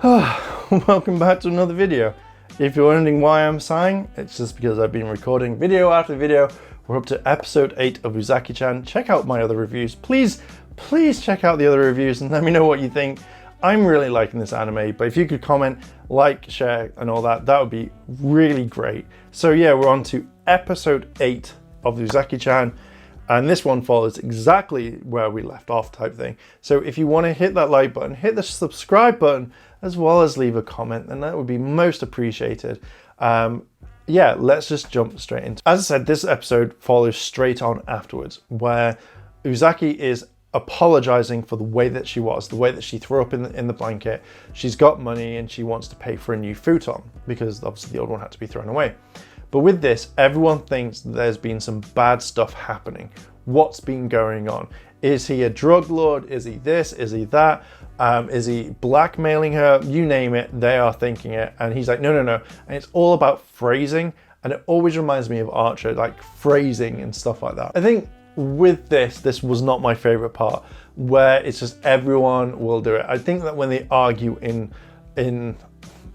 Welcome back to another video. If you're wondering why I'm sighing, it's just because I've been recording video after video. We're up to episode 8 of Uzaki-Chan. Check out my other reviews. Please check out the other reviews and let me know what you think. I'm really liking this anime, but if you could comment, like, share, and all that, that would be really great. So yeah, we're on to episode 8 of Uzaki-Chan. And this one follows exactly where we left off type thing. So if you want to hit that like button, hit the subscribe button, as well as leave a comment, then that would be most appreciated. Yeah, let's just jump straight into it. As I said, this episode follows straight on afterwards, where Uzaki is apologizing for the way that she was, the way that she threw up in the blanket. She's got money and she wants to pay for a new futon, because obviously the old one had to be thrown away. But with this, everyone thinks there's been some bad stuff happening. What's been going on? Is he a drug lord? Is he this? Is he that? Is he blackmailing her? You name it, they are thinking it. And he's like, no. And it's all about phrasing. And it always reminds me of Archer, like phrasing and stuff like that. I think with this was not my favorite part, where it's just everyone will do it. I think that when they argue in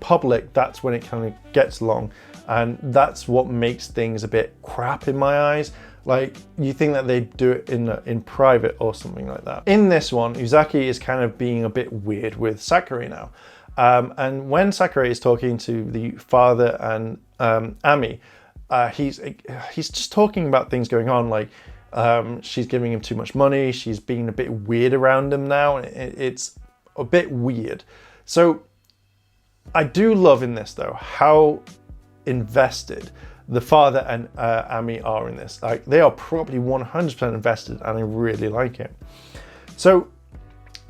public, that's when it kind of gets long. And that's what makes things a bit crap in my eyes. Like, you think that they do it in private or something like that. In this one, Uzaki is kind of being a bit weird with Sakurai now. And when Sakurai is talking to the father and Ami, he's just talking about things going on, like she's giving him too much money, she's being a bit weird around him now, and it's a bit weird. So I do love in this though, how invested the father and Ami are in this. Like, they are probably 100% invested, and I really like it. So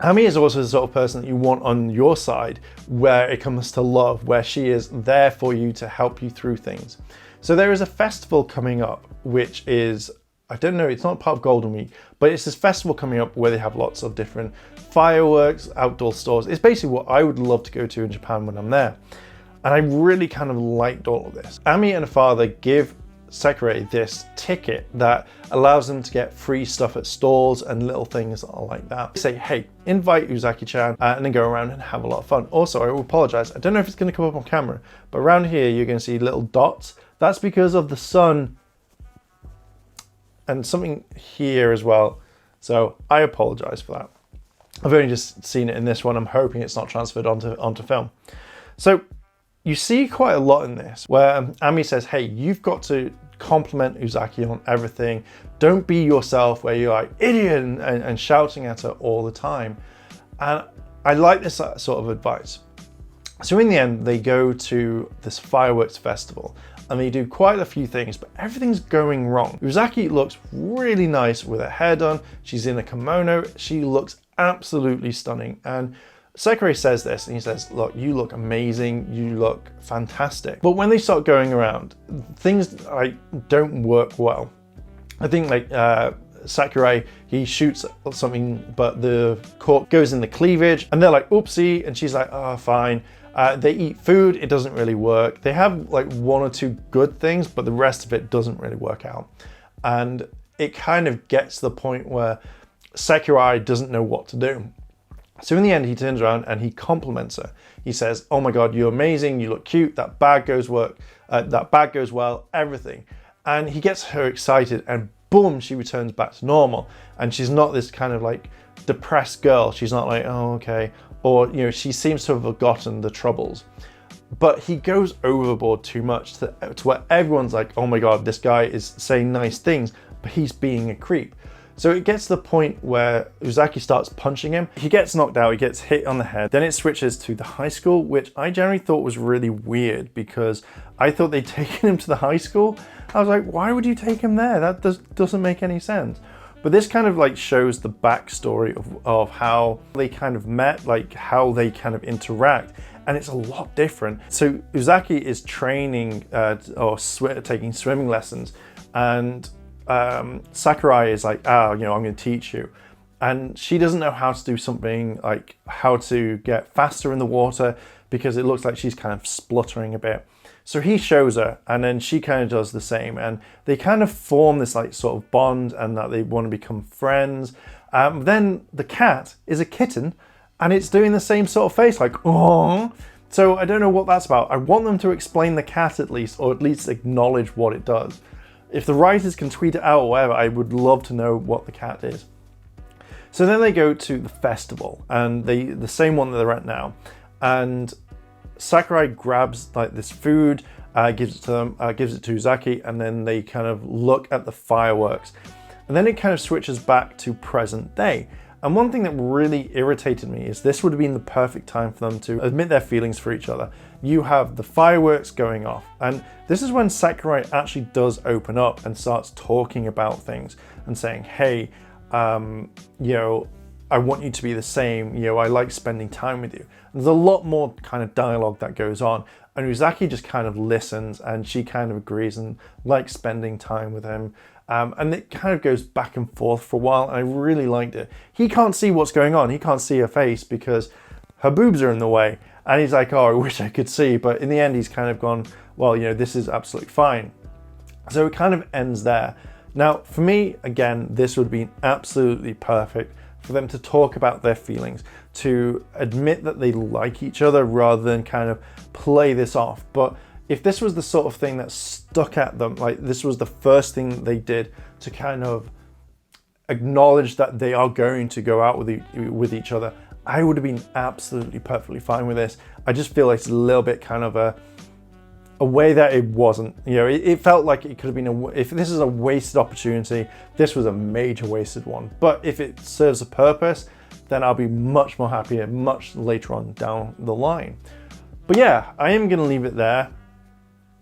Ami is also the sort of person that you want on your side where it comes to love, where she is there for you to help you through things. So there is a festival coming up, which is, I don't know, it's not part of Golden Week, but it's this festival coming up where they have lots of different fireworks, outdoor stores. It's basically what I would love to go to in Japan when I'm there. And I really kind of liked all of this. Ami and her father give Sakurai this ticket that allows them to get free stuff at stalls and little things like that. They say, hey, invite Uzaki-Chan and then go around and have a lot of fun. Also, I will apologize. I don't know if it's going to come up on camera, but around here you're going to see little dots. That's because of the sun and something here as well. So I apologize for that. I've only just seen it in this one. I'm hoping it's not transferred onto film. So you see quite a lot in this where Ami says, hey, you've got to compliment Uzaki on everything. Don't be yourself where you're like idiot and shouting at her all the time. And I like this sort of advice. So in the end, they go to this fireworks festival and they do quite a few things, but everything's going wrong. Uzaki looks really nice with her hair done. She's in a kimono. She looks absolutely stunning. And Sakurai says this, and he says, look, you look amazing, you look fantastic. But when they start going around, things don't work well. I think Sakurai, he shoots something, but the cork goes in the cleavage, and they're like, oopsie, and she's like, oh, fine. They eat food, it doesn't really work. They have like one or two good things, but the rest of it doesn't really work out. And it kind of gets to the point where Sakurai doesn't know what to do. So in the end, he turns around and he compliments her. He says, oh my God, you're amazing. You look cute. That bag goes well, everything. And he gets her excited and boom, she returns back to normal. And she's not this kind of like depressed girl. She's not like, oh, okay. Or, you know, she seems to have forgotten the troubles. But he goes overboard too much to where everyone's like, oh my God, this guy is saying nice things, but he's being a creep. So it gets to the point where Uzaki starts punching him. He gets knocked out, he gets hit on the head. Then it switches to the high school, which I generally thought was really weird because I thought they'd taken him to the high school. I was like, why would you take him there? That doesn't make any sense. But this kind of like shows the backstory of how they kind of met, like how they kind of interact. And it's a lot different. So Uzaki is training taking swimming lessons, and Sakurai is like, oh, you know, I'm going to teach you. And she doesn't know how to do something, like how to get faster in the water, because it looks like she's kind of spluttering a bit. So he shows her, and then she kind of does the same, and they kind of form this like sort of bond, and that they want to become friends. Then the cat is a kitten, and it's doing the same sort of face, like, oh. So I don't know what that's about. I want them to explain the cat at least, or at least acknowledge what it does. If the writers can tweet it out or whatever, I would love to know what the cat is. So then they go to the festival, and the same one that they're at now, and Sakurai grabs like this food, gives it to them, gives it to Uzaki, and then they kind of look at the fireworks. And then it kind of switches back to present day. And one thing that really irritated me is this would have been the perfect time for them to admit their feelings for each other. You have the fireworks going off, and this is when Sakurai actually does open up and starts talking about things and saying, hey, you know, I want you to be the same, you know, I like spending time with you. And there's a lot more kind of dialogue that goes on, and Uzaki just kind of listens, and she kind of agrees and likes spending time with him. And it kind of goes back and forth for a while, and I really liked it. He can't see what's going on. He can't see her face because her boobs are in the way. And he's like, oh, I wish I could see. But in the end, he's kind of gone, well, you know, this is absolutely fine. So it kind of ends there. Now, for me, again, this would be absolutely perfect for them to talk about their feelings, to admit that they like each other rather than kind of play this off. But if this was the sort of thing that stuck at them, like this was the first thing they did to kind of acknowledge that they are going to go out with each other, I would have been absolutely perfectly fine with this. I just feel like it's a little bit kind of a way that it wasn't. You know, it felt like it could have been if this is a wasted opportunity, this was a major wasted one. But if it serves a purpose, then I'll be much more happier much later on down the line. But yeah, I am going to leave it there.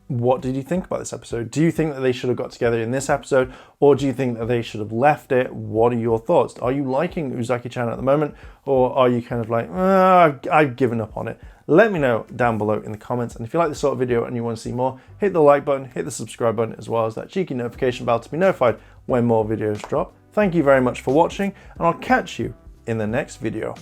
What did you think about this episode? Do you think that they should have got together in this episode, or do you think that they should have left it? What are your thoughts? Are you liking Uzaki-Chan at the moment, or are you kind of like, I've given up on it? Let me know down below in the comments. And if you like this sort of video and you want to see more, hit the like button, hit the subscribe button, as well as that cheeky notification bell to be notified when more videos drop. Thank you very much for watching, and I'll catch you in the next video.